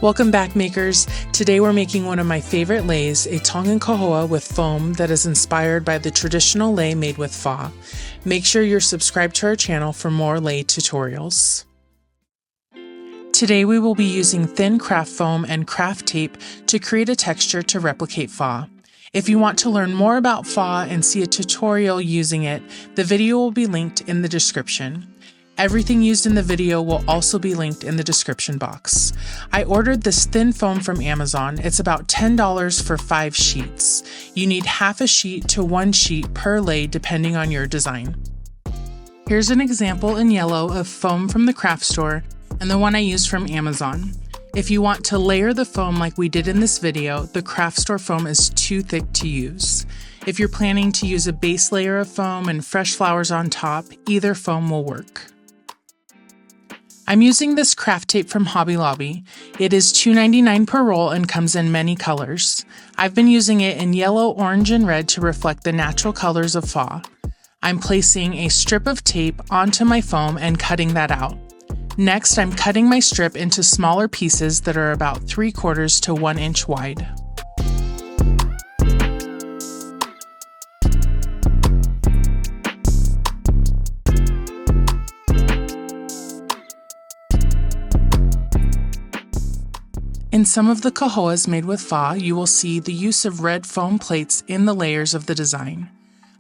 Welcome back, makers. Today we're making one of my favorite leis, a Tongan Kahoa with foam that is inspired by the traditional lei made with fa. Make sure you're subscribed to our channel for more lei tutorials. Today we will be using thin craft foam and craft tape to create a texture to replicate fa. If you want to learn more about fa and see a tutorial using it, the video will be linked in the description. Everything used in the video will also be linked in the description box. I ordered this thin foam from Amazon. It's about $10 for 5 sheets. You need half a sheet to 1 sheet per lei depending on your design. Here's an example in yellow of foam from the craft store and the one I used from Amazon. If you want to layer the foam like we did in this video, the craft store foam is too thick to use. If you're planning to use a base layer of foam and fresh flowers on top, either foam will work. I'm using this craft tape from Hobby Lobby. It is $2.99 per roll and comes in many colors. I've been using it in yellow, orange, and red to reflect the natural colors of fa. I'm placing a strip of tape onto my foam and cutting that out. Next, I'm cutting my strip into smaller pieces that are about 3/4 to 1 inch wide. In some of the kahoas made with fa, you will see the use of red foam plates in the layers of the design.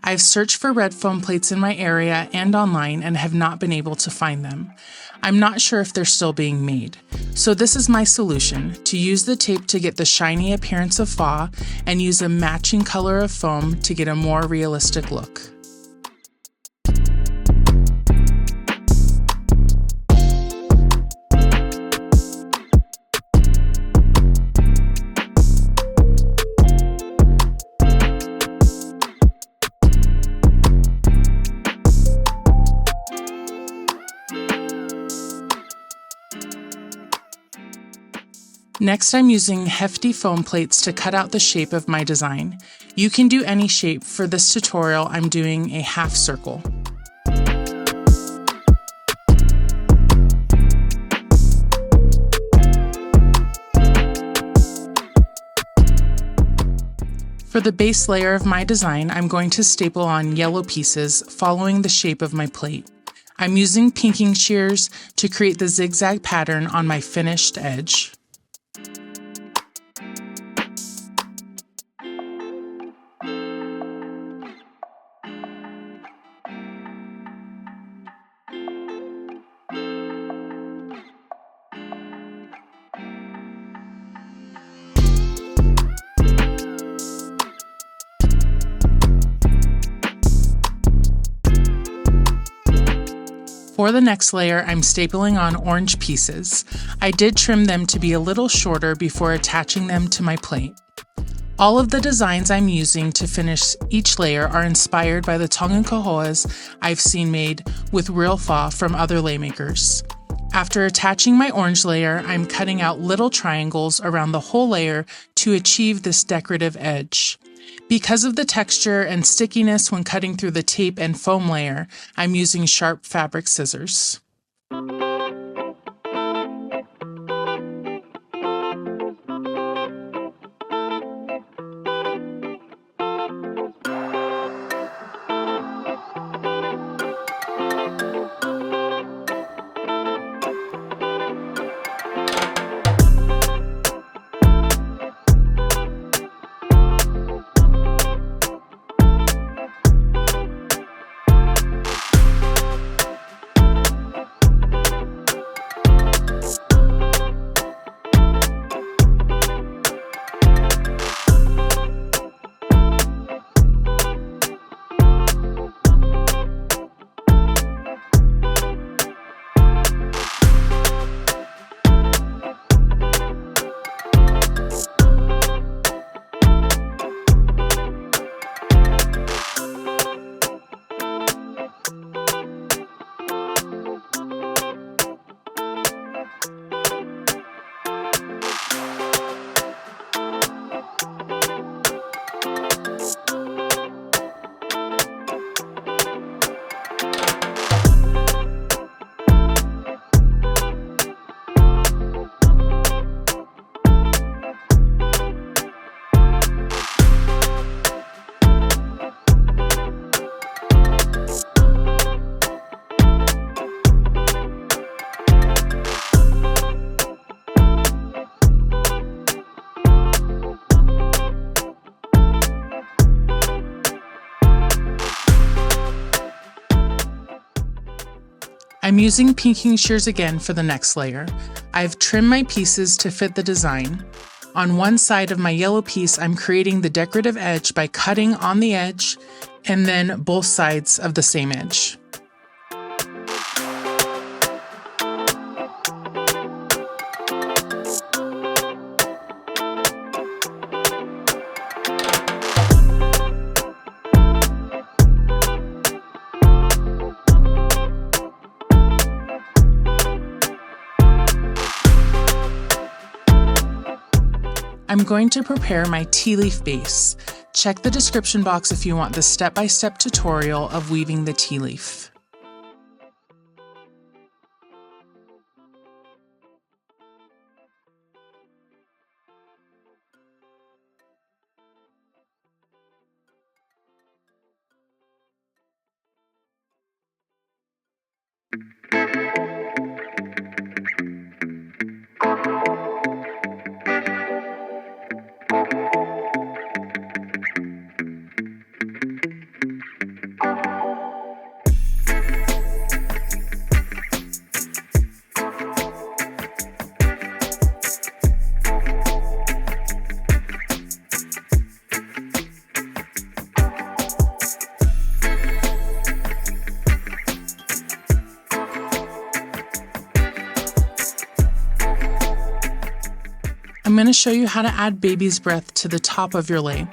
I've searched for red foam plates in my area and online and have not been able to find them. I'm not sure if they're still being made. So this is my solution, to use the tape to get the shiny appearance of fa and use a matching color of foam to get a more realistic look. Next, I'm using hefty foam plates to cut out the shape of my design. You can do any shape. For this tutorial, I'm doing a half circle. For the base layer of my design, I'm going to staple on yellow pieces following the shape of my plate. I'm using pinking shears to create the zigzag pattern on my finished edge. For the next layer, I'm stapling on orange pieces. I did trim them to be a little shorter before attaching them to my plate. All of the designs I'm using to finish each layer are inspired by the Tongan Kahoas I've seen made with real fa from other lei makers. After attaching my orange layer, I'm cutting out little triangles around the whole layer to achieve this decorative edge. Because of the texture and stickiness when cutting through the tape and foam layer, I'm using sharp fabric scissors. I'm using pinking shears again for the next layer. I've trimmed my pieces to fit the design. On one side of my yellow piece, I'm creating the decorative edge by cutting on the edge and then both sides of the same edge. I'm going to prepare my tea leaf base. Check the description box if you want the step-by-step tutorial of weaving the tea leaf. I'm going to show you how to add baby's breath to the top of your lei.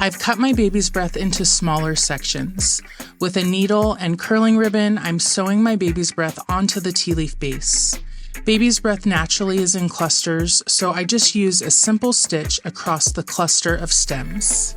I've cut my baby's breath into smaller sections. With a needle and curling ribbon, I'm sewing my baby's breath onto the tea leaf base. Baby's breath naturally is in clusters, so I just use a simple stitch across the cluster of stems.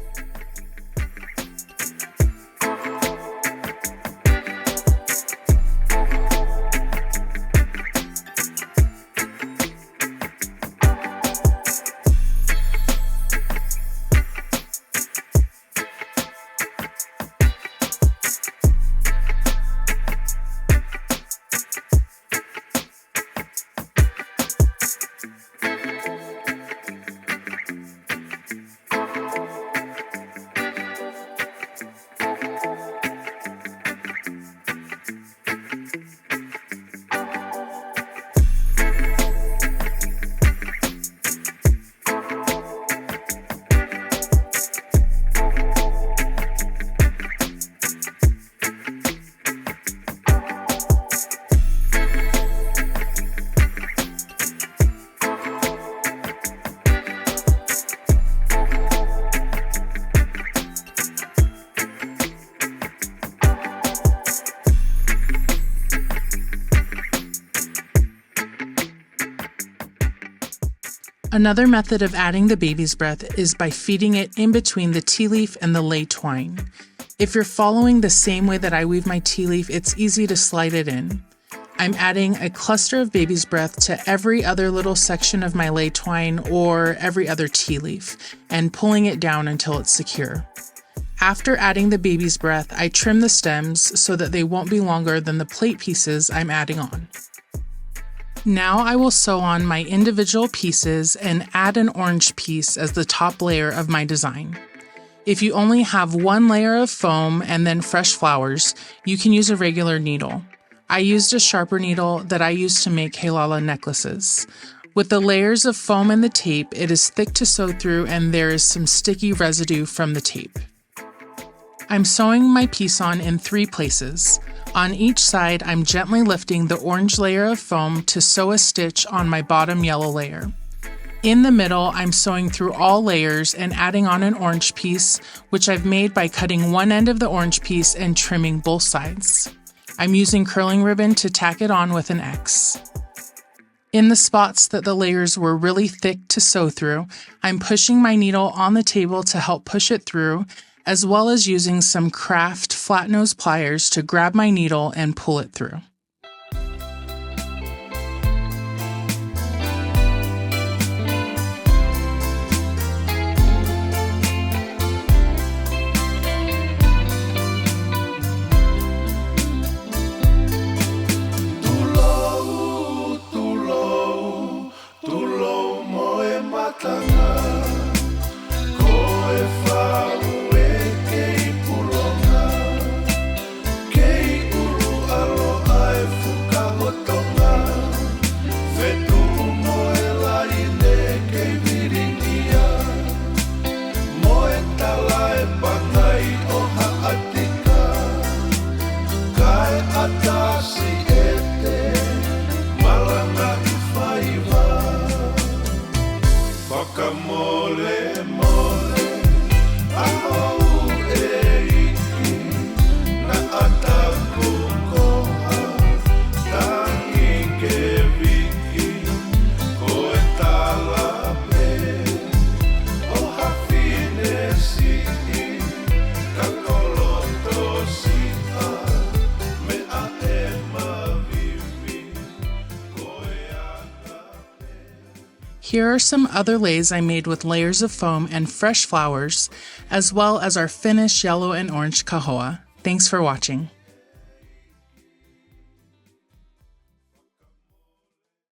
Another method of adding the baby's breath is by feeding it in between the tea leaf and the lei twine. If you're following the same way that I weave my tea leaf, it's easy to slide it in. I'm adding a cluster of baby's breath to every other little section of my lei twine or every other tea leaf and pulling it down until it's secure. After adding the baby's breath, I trim the stems so that they won't be longer than the plate pieces I'm adding on. Now I will sew on my individual pieces and add an orange piece as the top layer of my design. If you only have one layer of foam and then fresh flowers, you can use a regular needle. I used a sharper needle that I used to make halala necklaces. With the layers of foam and the tape, it is thick to sew through and there is some sticky residue from the tape. I'm sewing my piece on in 3 places. On each side, I'm gently lifting the orange layer of foam to sew a stitch on my bottom yellow layer. In the middle, I'm sewing through all layers and adding on an orange piece, which I've made by cutting one end of the orange piece and trimming both sides. I'm using curling ribbon to tack it on with an X. In the spots that the layers were really thick to sew through, I'm pushing my needle on the table to help push it through, as well as using some craft flat nose pliers to grab my needle and pull it through. Aloha Here are some other leis I made with layers of foam and fresh flowers, as well as our finished yellow and orange kahoa. Thanks for watching.